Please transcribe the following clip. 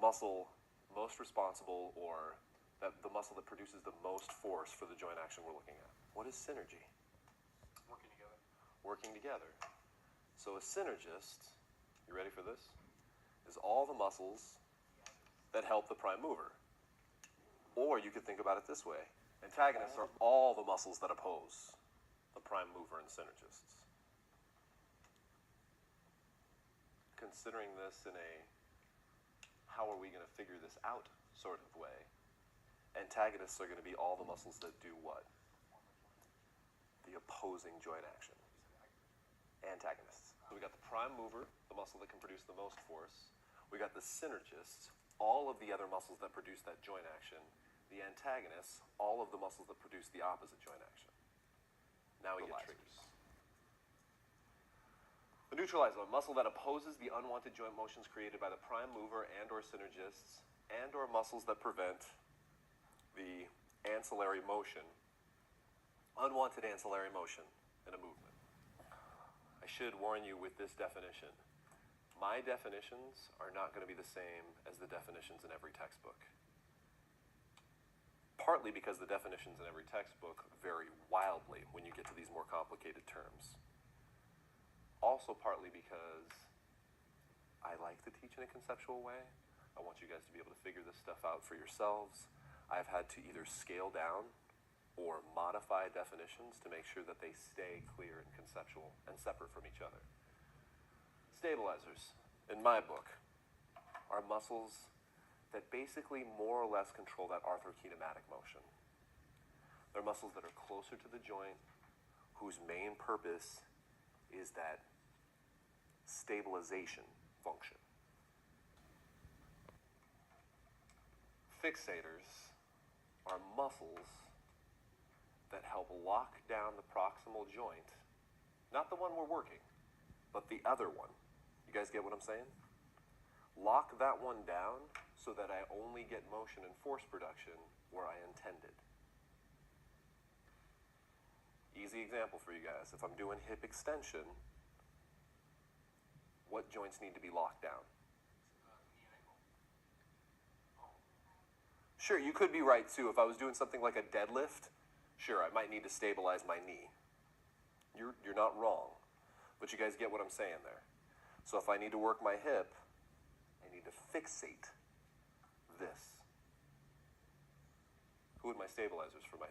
muscle most responsible, or the muscle that produces the most force for the joint action we're looking at? What is synergy? Working together. Working together. So a synergist, you ready for this? Is all the muscles that help the prime mover. Or you could think about it this way. Antagonists are all the muscles that oppose the prime mover and synergists. Considering this in a how are we going to figure this out sort of way, antagonists are going to be all the muscles that do what? The opposing joint action. Antagonists. So we got the prime mover, the muscle that can produce the most force. We got the synergists, all of the other muscles that produce that joint action. The antagonists, all of the muscles that produce the opposite joint action. Now we get tricky. The neutralizer, a muscle that opposes the unwanted joint motions created by the prime mover and or synergists, and or muscles that prevent the ancillary motion, unwanted ancillary motion in a movement. I should warn you with this definition. My definitions are not going to be the same as the definitions in every textbook. Partly because the definitions in every textbook vary wildly when you get to these more complicated terms. Also partly because I like to teach in a conceptual way. I want you guys to be able to figure this stuff out for yourselves. I've had to either scale down or modify definitions to make sure that they stay clear and conceptual and separate from each other. Stabilizers, in my book, are muscles that basically more or less control that arthrokinematic motion. They're muscles that are closer to the joint, whose main purpose is that stabilization function. Fixators are muscles that help lock down the proximal joint, not the one we're working, but the other one. You guys get what I'm saying? Lock that one down so that I only get motion and force production where I intended. Easy example for you guys. If I'm doing hip extension, what joints need to be locked down? Knee and ankle. Sure, you could be right too. If I was doing something like a deadlift, sure, I might need to stabilize my knee. You're not wrong, but you guys get what I'm saying there. So if I need to work my hip, I need to fixate this. Who are my stabilizers for my hip?